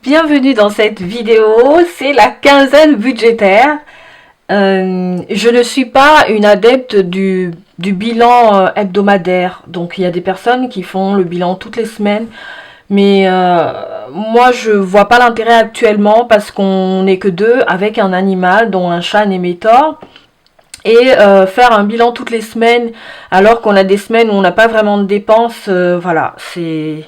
Bienvenue dans cette vidéo, c'est la quinzaine budgétaire. Je ne suis pas une adepte du bilan hebdomadaire, donc il y a des personnes qui font le bilan toutes les semaines, mais moi je vois pas l'intérêt actuellement parce qu'on n'est que deux avec un animal dont un chat Némétor. Et faire un bilan toutes les semaines alors qu'on a des semaines où on n'a pas vraiment de dépenses, voilà, c'est...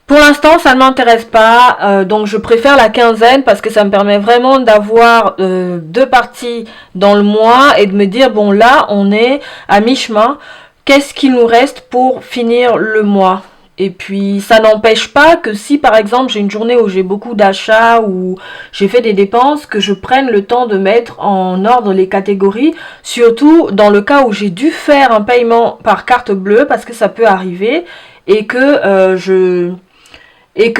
Pour l'instant, ça ne m'intéresse pas, donc je préfère la quinzaine parce que ça me permet vraiment d'avoir deux parties dans le mois et de me dire, bon là, on est à mi-chemin, qu'est-ce qu'il nous reste pour finir le mois? Et puis ça n'empêche pas que si par exemple j'ai une journée où j'ai beaucoup d'achats ou j'ai fait des dépenses, que je prenne le temps de mettre en ordre les catégories, surtout dans le cas où j'ai dû faire un paiement par carte bleue parce que ça peut arriver et que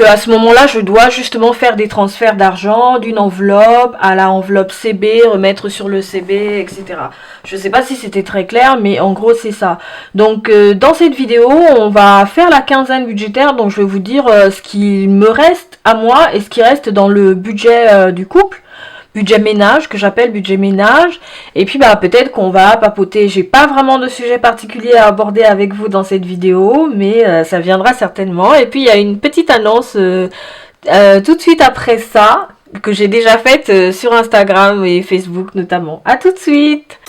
à ce moment-là, je dois justement faire des transferts d'argent d'une enveloppe à la enveloppe CB, remettre sur le CB, etc. Je sais pas si c'était très clair, mais en gros, c'est ça. Donc, dans cette vidéo, on va faire la quinzaine budgétaire. Donc, je vais vous dire ce qui me reste à moi et ce qui reste dans le budget du couple. Budget ménage, que j'appelle budget ménage. Et puis, bah, peut-être qu'on va papoter. J'ai pas vraiment de sujet particulier à aborder avec vous dans cette vidéo, mais ça viendra certainement. Et puis, il y a une petite annonce tout de suite après ça, que j'ai déjà faite sur Instagram et Facebook notamment. À tout de suite!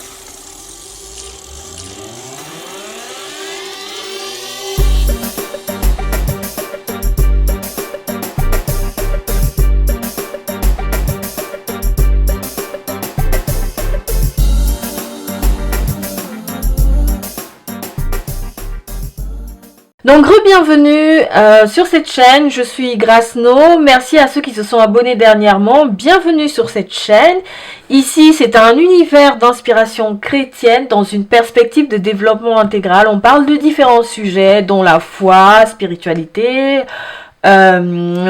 Donc re-bienvenue sur cette chaîne, je suis Grace No, merci à ceux qui se sont abonnés dernièrement, bienvenue sur cette chaîne. Ici c'est un univers d'inspiration chrétienne dans une perspective de développement intégral, on parle de différents sujets dont la foi, spiritualité,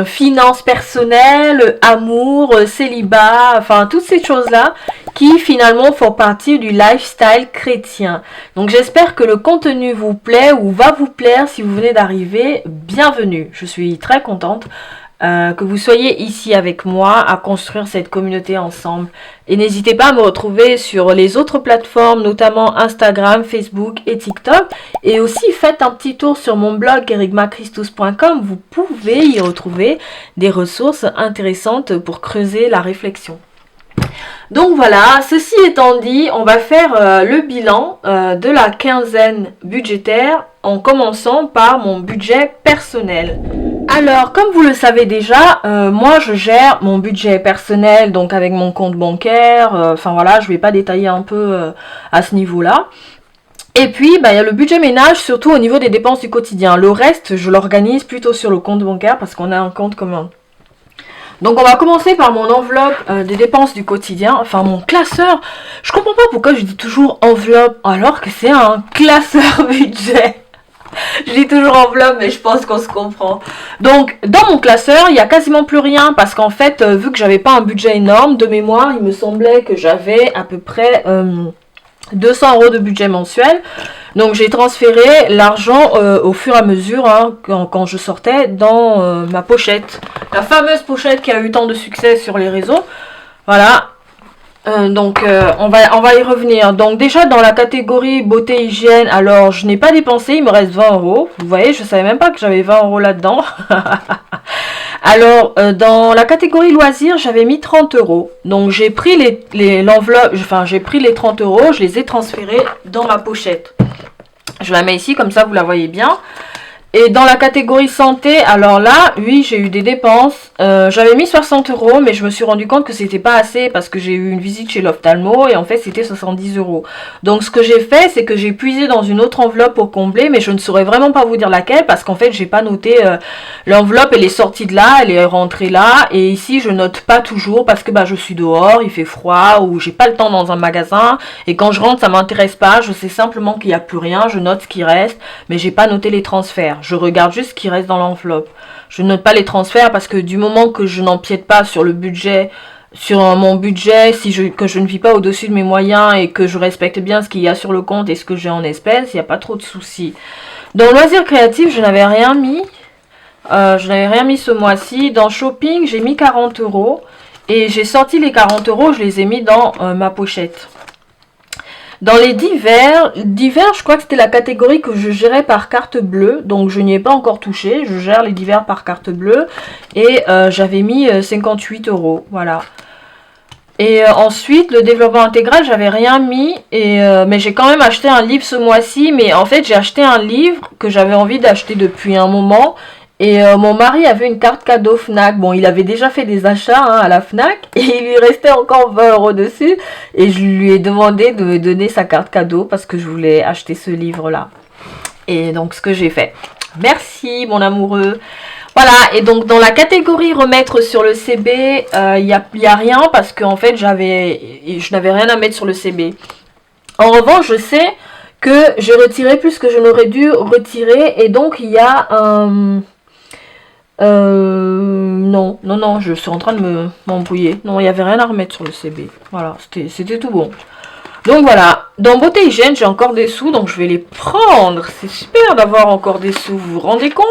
finances personnelles, amour, célibat, enfin toutes ces choses-là qui finalement font partie du lifestyle chrétien. Donc j'espère que le contenu vous plaît ou va vous plaire si vous venez d'arriver. Bienvenue, je suis très contente que vous soyez ici avec moi à construire cette communauté ensemble. Et n'hésitez pas à me retrouver sur les autres plateformes, notamment Instagram, Facebook et TikTok. Et aussi faites un petit tour sur mon blog kerygmachristus.com. Vous pouvez y retrouver des ressources intéressantes pour creuser la réflexion. Donc voilà, ceci étant dit, on va faire le bilan de la quinzaine budgétaire en commençant par mon budget personnel. Alors, comme vous le savez déjà, moi je gère mon budget personnel, donc avec mon compte bancaire, enfin voilà, je vais pas détailler un peu à ce niveau-là. Et puis, bah, il y a le budget ménage, surtout au niveau des dépenses du quotidien. Le reste, je l'organise plutôt sur le compte bancaire parce qu'on a un compte commun. Donc on va commencer par mon enveloppe des dépenses du quotidien, enfin mon classeur. Je comprends pas pourquoi je dis toujours enveloppe alors que c'est un classeur budget. Je dis toujours enveloppe, mais je pense qu'on se comprend. Donc, dans mon classeur, il n'y a quasiment plus rien parce qu'en fait, vu que j'avais pas un budget énorme, de mémoire, il me semblait que j'avais à peu près 200 € de budget mensuel. Donc, j'ai transféré l'argent au fur et à mesure hein, quand je sortais dans ma pochette. La fameuse pochette qui a eu tant de succès sur les réseaux. Voilà. Donc on va y revenir. Donc déjà dans la catégorie beauté hygiène, alors je n'ai pas dépensé, il me reste 20 €. Vous voyez, je savais même pas que j'avais 20 € là-dedans. Alors dans la catégorie loisirs, j'avais mis 30 €. Donc j'ai pris l'enveloppe, enfin j'ai pris les 30 €, je les ai transférés dans ma pochette. Je la mets ici comme ça vous la voyez bien. Et dans la catégorie santé, alors là, oui, j'ai eu des dépenses. J'avais mis 60 €, mais je me suis rendu compte que c'était pas assez parce que j'ai eu une visite chez l'ophtalmo et en fait c'était 70 €. Donc ce que j'ai fait, c'est que j'ai puisé dans une autre enveloppe pour combler, mais je ne saurais vraiment pas vous dire laquelle parce qu'en fait j'ai pas noté l'enveloppe, elle est sortie de là, elle est rentrée là, et ici je note pas toujours parce que bah je suis dehors, il fait froid ou j'ai pas le temps dans un magasin et quand je rentre ça m'intéresse pas, je sais simplement qu'il y a plus rien, je note ce qui reste, mais j'ai pas noté les transferts. Je regarde juste ce qui reste dans l'enveloppe. Je note pas les transferts parce que du moment que je n'empiète pas sur le budget, sur mon budget, que je ne vis pas au-dessus de mes moyens et que je respecte bien ce qu'il y a sur le compte et ce que j'ai en espèces, il n'y a pas trop de soucis. Dans loisirs créatifs, je n'avais rien mis. Je n'avais rien mis ce mois-ci. Dans Shopping, j'ai mis 40 €. Et j'ai sorti les 40 €, je les ai mis dans ma pochette. Dans les divers, je crois que c'était la catégorie que je gérais par carte bleue. Donc je n'y ai pas encore touché. Je gère les divers par carte bleue. Et j'avais mis 58 €. Voilà. Et ensuite, le développement intégral, j'avais rien mis. Mais j'ai quand même acheté un livre ce mois-ci. Mais en fait, j'ai acheté un livre que j'avais envie d'acheter depuis un moment. Et mon mari avait une carte cadeau Fnac. Bon, il avait déjà fait des achats à la Fnac. Et il lui restait encore 20 € dessus. Et je lui ai demandé de me donner sa carte cadeau parce que je voulais acheter ce livre-là. Et donc, ce que j'ai fait. Merci, mon amoureux. Voilà, et donc dans la catégorie remettre sur le CB, il y a rien parce qu'en fait, je n'avais rien à mettre sur le CB. En revanche, je sais que j'ai retiré plus que je n'aurais dû retirer. Et donc, il y a un... non, je suis en train de m'embrouiller. Non, il n'y avait rien à remettre sur le CB. Voilà, c'était tout bon. Donc voilà, dans beauté hygiène, j'ai encore des sous, donc je vais les prendre. C'est super d'avoir encore des sous, vous vous rendez compte?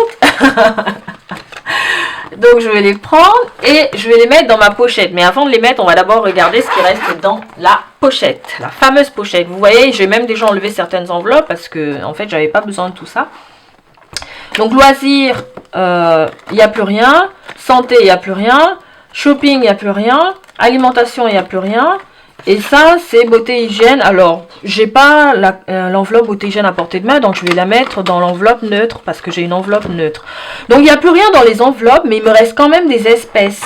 Donc je vais les prendre et je vais les mettre dans ma pochette. Mais avant de les mettre, on va d'abord regarder ce qui reste dans la pochette. La fameuse pochette. Vous voyez, j'ai même déjà enlevé certaines enveloppes parce que en fait, j'avais pas besoin de tout ça. Donc loisirs, il n'y a plus rien. Santé, il n'y a plus rien. Shopping, il n'y a plus rien. Alimentation, il n'y a plus rien. Et ça, c'est beauté hygiène. Alors, j'ai pas l'enveloppe beauté hygiène à portée de main, donc je vais la mettre dans l'enveloppe neutre parce que j'ai une enveloppe neutre. Donc, il n'y a plus rien dans les enveloppes, mais il me reste quand même des espèces.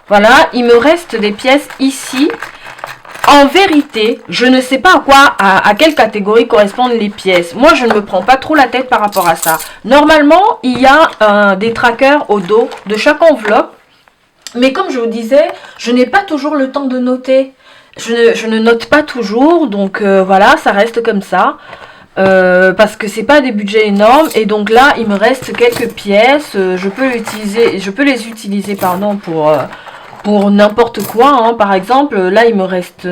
Voilà, il me reste des pièces ici. En vérité, je ne sais pas à quelle catégorie correspondent les pièces. Moi, je ne me prends pas trop la tête par rapport à ça. Normalement, il y a des trackers au dos de chaque enveloppe. Mais comme je vous disais, je n'ai pas toujours le temps de noter. Je ne note pas toujours, donc voilà, ça reste comme ça. Parce que c'est pas des budgets énormes. Et donc là, il me reste quelques pièces. Je peux les utiliser pardon, pour n'importe quoi. Par exemple, là, il me reste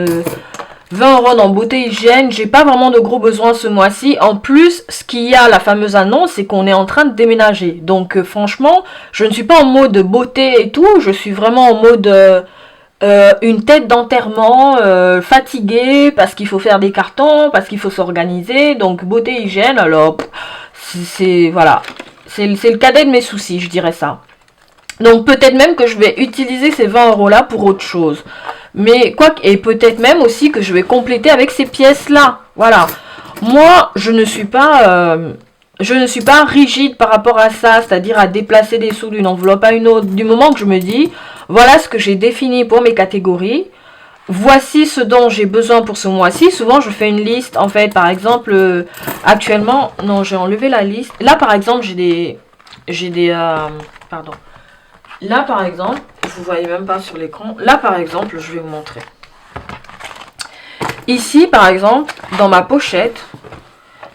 20 € dans beauté hygiène. J'ai pas vraiment de gros besoins ce mois-ci. En plus, ce qu'il y a, la fameuse annonce, c'est qu'on est en train de déménager. Donc franchement, je ne suis pas en mode beauté et tout. Je suis vraiment en mode... une tête d'enterrement, fatiguée parce qu'il faut faire des cartons, parce qu'il faut s'organiser. Donc beauté hygiène, alors voilà, c'est le cadet de mes soucis, je dirais ça. Donc peut-être même que je vais utiliser ces 20 € là pour autre chose. Mais et peut-être même aussi que je vais compléter avec ces pièces là. Voilà. Moi, je ne suis pas rigide par rapport à ça, c'est-à-dire à déplacer des sous d'une enveloppe à une autre. Du moment que je me dis, voilà ce que j'ai défini pour mes catégories, voici ce dont j'ai besoin pour ce mois-ci. Souvent, je fais une liste, en fait, par exemple, actuellement, non, j'ai enlevé la liste. Là, par exemple, pardon. Là, par exemple, vous voyez même pas sur l'écran. Là, par exemple, je vais vous montrer. Ici, par exemple, dans ma pochette,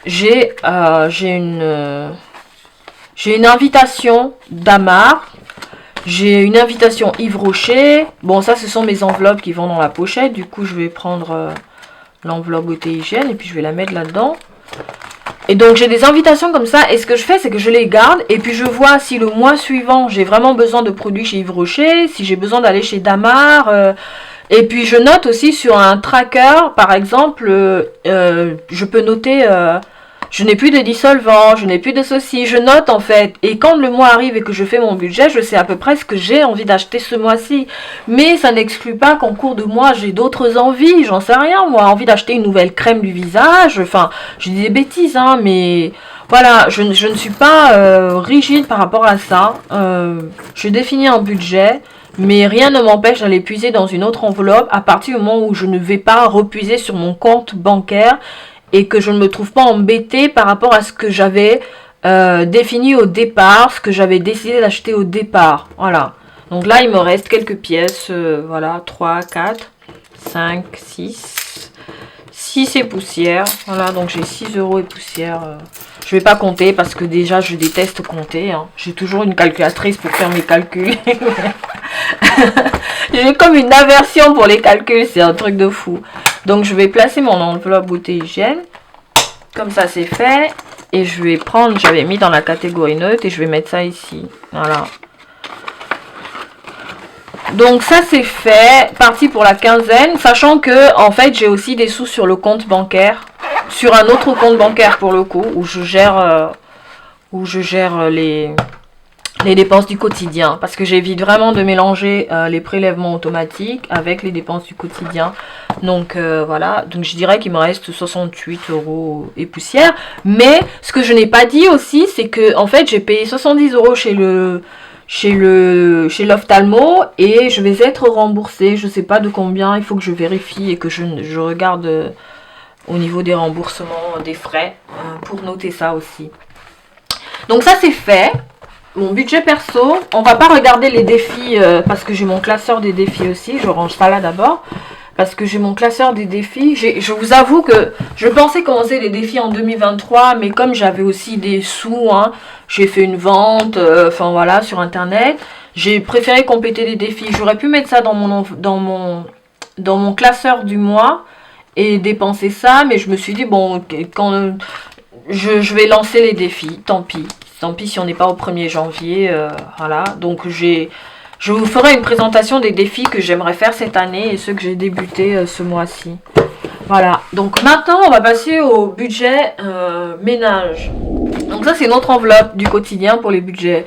j'ai une invitation d'Amar. J'ai une invitation Yves Rocher. Bon, ça, ce sont mes enveloppes qui vont dans la pochette. Du coup, je vais prendre l'enveloppe beauté hygiène et puis je vais la mettre là-dedans. Et donc, j'ai des invitations comme ça. Et ce que je fais, c'est que je les garde. Et puis, je vois si le mois suivant, j'ai vraiment besoin de produits chez Yves Rocher. Si j'ai besoin d'aller chez Damar. Et puis, je note aussi sur un tracker, par exemple, je peux noter... je n'ai plus de dissolvant, je n'ai plus de ceci, je note en fait. Et quand le mois arrive et que je fais mon budget, je sais à peu près ce que j'ai envie d'acheter ce mois-ci. Mais ça n'exclut pas qu'en cours de mois, j'ai d'autres envies, j'en sais rien. Moi, envie d'acheter une nouvelle crème du visage, enfin, je dis des bêtises, mais voilà, je ne suis pas rigide par rapport à ça. Je définis un budget. Mais rien ne m'empêche d'aller puiser dans une autre enveloppe à partir du moment où je ne vais pas repuiser sur mon compte bancaire et que je ne me trouve pas embêtée par rapport à ce que j'avais défini au départ, ce que j'avais décidé d'acheter au départ. Voilà. Donc là, il me reste quelques pièces. Voilà, 3, 4, 5, 6. 6 et poussière. Voilà, donc j'ai 6 € et poussière. Je vais pas compter parce que déjà, je déteste compter. J'ai toujours une calculatrice pour faire mes calculs. J'ai comme une aversion pour les calculs. C'est un truc de fou. Donc, je vais placer mon enveloppe beauté hygiène. Comme ça, c'est fait. et je vais prendre, j'avais mis dans la catégorie neutre et je vais mettre ça ici. Voilà. Donc ça c'est fait, parti pour la quinzaine, sachant que en fait j'ai aussi des sous sur le compte bancaire, sur un autre compte bancaire pour le coup, où je gère les dépenses du quotidien, parce que j'évite vraiment de mélanger les prélèvements automatiques avec les dépenses du quotidien. Donc voilà, donc je dirais qu'il me reste 68 € et poussière. Mais ce que je n'ai pas dit aussi, c'est que en fait j'ai payé 70 € chez l'ophtalmo et je vais être remboursée. Je sais pas de combien, il faut que je vérifie et que je regarde au niveau des remboursements des frais pour noter ça aussi. Donc ça c'est fait. Mon budget perso, on va pas regarder les défis parce que j'ai mon classeur des défis aussi. Je range ça là d'abord parce que j'ai mon classeur des défis. Je vous avoue que je pensais commencer les défis en 2023, mais comme j'avais aussi des sous, hein, j'ai fait une vente, enfin voilà, sur internet. J'ai préféré compléter les défis. J'aurais pu mettre ça dans mon classeur du mois et dépenser ça, mais je me suis dit bon, quand je vais lancer les défis, tant pis. Tant pis si on n'est pas au 1er janvier, voilà. Donc je vous ferai une présentation des défis que j'aimerais faire cette année et ceux que j'ai débuté ce mois-ci. Voilà. Donc maintenant, on va passer au budget ménage. Donc ça, c'est notre enveloppe du quotidien pour le budget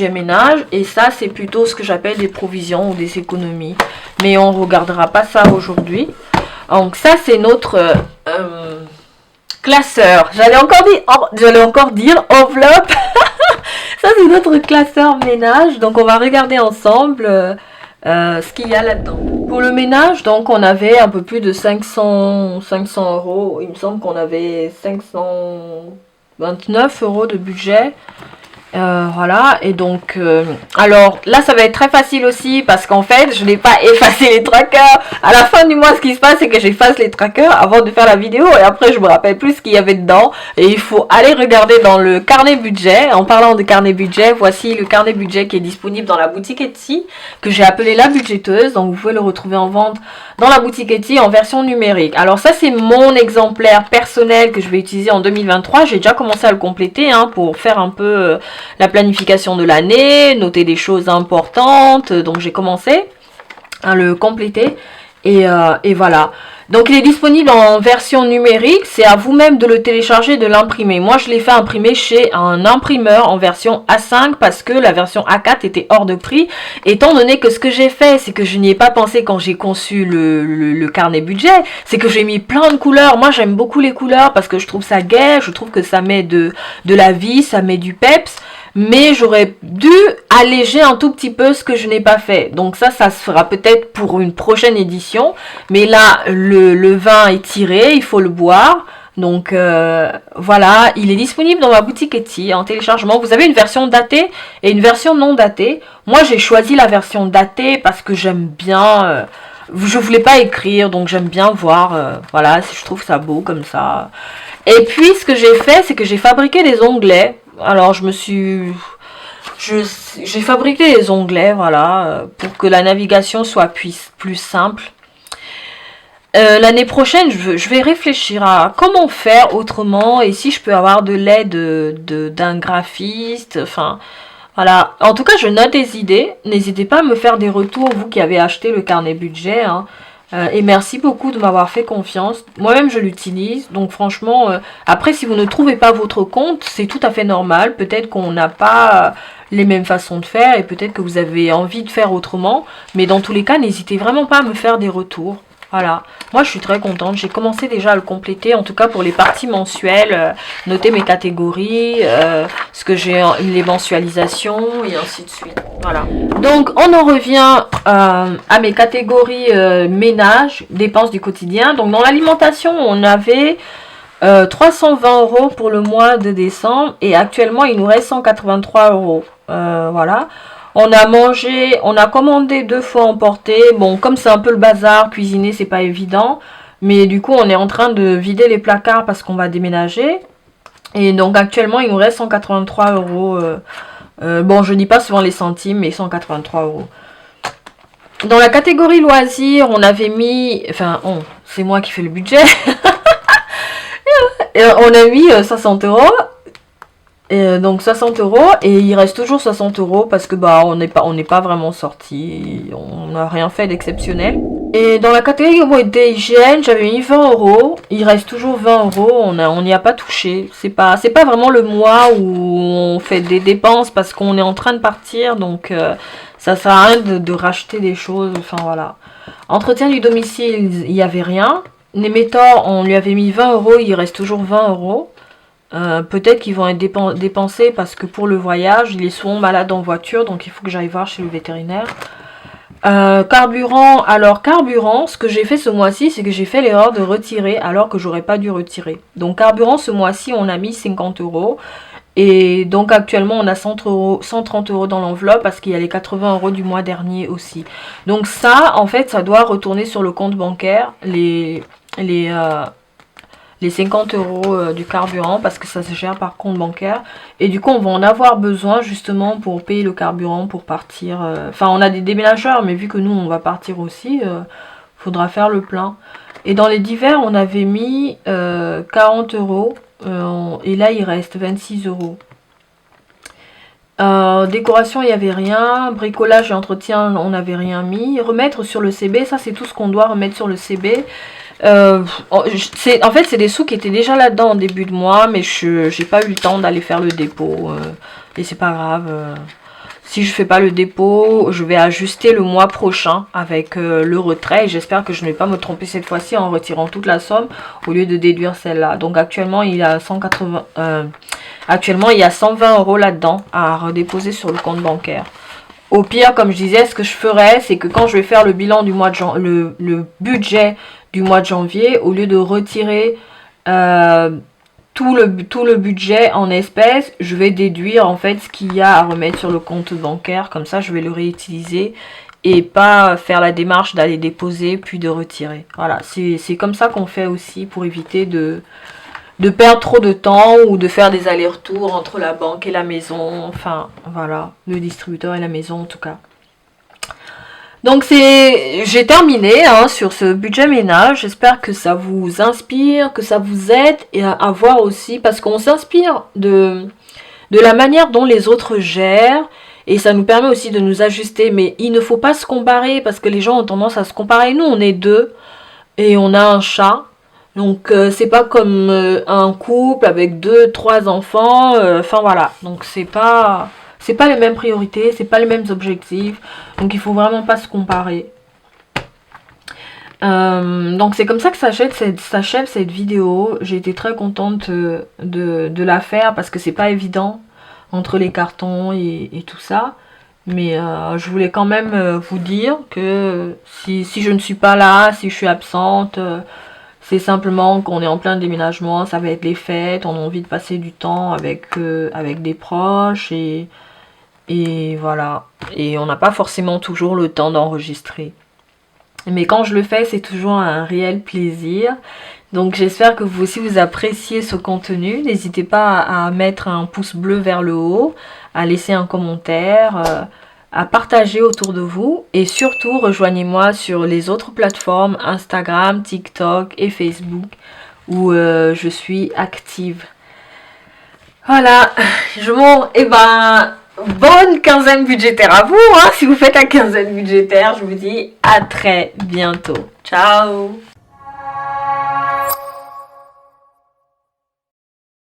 ménage. Et ça, c'est plutôt ce que j'appelle des provisions ou des économies. Mais on ne regardera pas ça aujourd'hui. Donc ça, c'est notre classeur. J'allais encore dire enveloppe. Ça c'est notre classeur ménage. Donc on va regarder ensemble ce qu'il y a là-dedans. Pour le ménage, donc on avait un peu plus de 500 €. Il me semble qu'on avait 529 € de budget. Voilà, et donc alors là ça va être très facile aussi parce qu'en fait je n'ai pas effacé les trackers. À la fin du mois, ce qui se passe, c'est que j'efface les trackers avant de faire la vidéo et après je me rappelle plus ce qu'il y avait dedans et il faut aller regarder dans le carnet budget. En parlant de carnet budget, voici le carnet budget qui est disponible dans la boutique Etsy que j'ai appelé la budgéteuse. Donc vous pouvez le retrouver en vente dans la boutique Etsy en version numérique. Alors ça c'est mon exemplaire personnel que je vais utiliser en 2023. J'ai déjà commencé à le compléter hein, pour faire un peu la planification de l'année, noter des choses importantes. Donc j'ai commencé à le compléter et voilà. Donc il est disponible en version numérique, c'est à vous-même de le télécharger, de l'imprimer. Moi je l'ai fait imprimer chez un imprimeur en version A5 parce que la version A4 était hors de prix. Étant donné que ce que j'ai fait, c'est que je n'y ai pas pensé quand j'ai conçu le carnet budget, c'est que j'ai mis plein de couleurs. Moi j'aime beaucoup les couleurs parce que je trouve ça gai, je trouve que ça met de la vie, ça met du peps. Mais j'aurais dû alléger un tout petit peu ce que je n'ai pas fait. Donc ça se fera peut-être pour une prochaine édition. Mais là, le vin est tiré, il faut le boire. Donc voilà, il est disponible dans ma boutique Etsy en téléchargement. Vous avez une version datée et une version non datée. Moi, j'ai choisi la version datée parce que j'aime bien... je voulais pas écrire, donc j'aime bien voir. Voilà, si je trouve ça beau comme ça. Et puis, ce que j'ai fait, c'est que j'ai fabriqué des onglets. Alors j'ai fabriqué des onglets, voilà, pour que la navigation soit plus simple. L'année prochaine, je vais réfléchir à comment faire autrement et si je peux avoir de l'aide d'un graphiste, enfin, voilà. En tout cas, je note des idées. N'hésitez pas à me faire des retours, vous qui avez acheté le carnet budget, hein. Et merci beaucoup de m'avoir fait confiance. Moi-même, je l'utilise. Donc franchement, après, si vous ne trouvez pas votre compte, c'est tout à fait normal. Peut-être qu'on n'a pas les mêmes façons de faire et peut-être que vous avez envie de faire autrement. Mais dans tous les cas, n'hésitez vraiment pas à me faire des retours. Voilà, moi je suis très contente, j'ai commencé déjà à le compléter, en tout cas pour les parties mensuelles, noter mes catégories, ce que j'ai, les mensualisations et ainsi de suite. Voilà, donc on en revient à mes catégories ménage, dépenses du quotidien. Donc dans l'alimentation, on avait 320 € pour le mois de décembre et actuellement il nous reste 183 €. Voilà. On a mangé, on a commandé 2 fois emporté. Bon, comme c'est un peu le bazar, cuisiner c'est pas évident. Mais du coup, on est en train de vider les placards parce qu'on va déménager. Et donc actuellement, il nous reste 183 €. Bon, je dis pas souvent les centimes, mais 183 €. Dans la catégorie loisirs, on avait mis... Enfin, c'est moi qui fais le budget. on a mis 60 euros. Donc 60 euros et il reste toujours 60 euros parce que bah on n'est pas vraiment sorti, on n'a rien fait d'exceptionnel. Et dans la catégorie d'hygiène, j'avais mis 20 euros, il reste toujours 20 euros, on n'y a pas touché. C'est pas vraiment le mois où on fait des dépenses parce qu'on est en train de partir, donc ça sert à rien de racheter des choses, enfin voilà. Entretien du domicile, il n'y avait rien. Némétor, on lui avait mis 20 euros, il reste toujours 20 euros. Peut-être qu'ils vont être dépensés parce que pour le voyage, il est souvent malade en voiture, donc il faut que j'aille voir chez le vétérinaire. Carburant, alors carburant, ce que j'ai fait ce mois-ci, c'est que j'ai fait l'erreur de retirer alors que j'aurais pas dû retirer. Donc carburant, ce mois-ci, on a mis 50 euros. Et donc actuellement, on a 130 euros dans l'enveloppe parce qu'il y a les 80 euros du mois dernier aussi. Donc ça, en fait, ça doit retourner sur le compte bancaire, les 50 euros du carburant parce que ça se gère par compte bancaire. Et du coup, on va en avoir besoin justement pour payer le carburant pour partir. Enfin, on a des déménageurs, mais vu que nous, on va partir aussi, faudra faire le plein. Et dans les divers, on avait mis 40 euros. Et là, il reste 26 euros. Décoration, il n'y avait rien. Bricolage et entretien, on n'avait rien mis. Remettre sur le CB, ça c'est tout ce qu'on doit remettre sur le CB. En fait, c'est des sous qui étaient déjà là-dedans en début de mois, mais j'ai pas eu le temps d'aller faire le dépôt. Et c'est pas grave. Si je fais pas le dépôt, je vais ajuster le mois prochain avec le retrait. Et j'espère que je ne vais pas me tromper cette fois-ci en retirant toute la somme au lieu de déduire celle-là. Donc actuellement, il y a 180. Actuellement, il y a 120 euros là-dedans à redéposer sur le compte bancaire. Au pire, comme je disais, ce que je ferais, c'est que quand je vais faire le bilan du mois de le budget du mois de janvier, au lieu de retirer tout le budget en espèces, je vais déduire en fait ce qu'il y a à remettre sur le compte bancaire. Comme ça, je vais le réutiliser et pas faire la démarche d'aller déposer puis de retirer. Voilà, c'est comme ça qu'on fait aussi pour éviter de perdre trop de temps ou de faire des allers-retours entre la banque et la maison. Enfin, voilà, le distributeur et la maison en tout cas. Donc j'ai terminé sur ce budget ménage. J'espère que ça vous inspire, que ça vous aide et à voir aussi, parce qu'on s'inspire de la manière dont les autres gèrent et ça nous permet aussi de nous ajuster. Mais il ne faut pas se comparer parce que les gens ont tendance à se comparer. Nous, on est deux et on a un chat. Donc c'est pas comme un couple avec 2, 3 enfants. Enfin voilà. Donc c'est pas les mêmes priorités, c'est pas les mêmes objectifs. Donc il faut vraiment pas se comparer. Donc c'est comme ça que s'achève cette vidéo. J'ai été très contente de la faire parce que c'est pas évident entre les cartons et tout ça. Mais je voulais quand même vous dire que si je ne suis pas là, si je suis absente, c'est simplement qu'on est en plein déménagement, ça va être les fêtes, on a envie de passer du temps avec des proches et voilà. Et on n'a pas forcément toujours le temps d'enregistrer. Mais quand je le fais, c'est toujours un réel plaisir. Donc j'espère que vous aussi vous appréciez ce contenu. N'hésitez pas à mettre un pouce bleu vers le haut, à laisser un commentaire, à partager autour de vous. Et surtout, rejoignez-moi sur les autres plateformes, Instagram, TikTok et Facebook, où je suis active. Voilà, bonne quinzaine budgétaire à vous, si vous faites la quinzaine budgétaire, je vous dis à très bientôt. Ciao!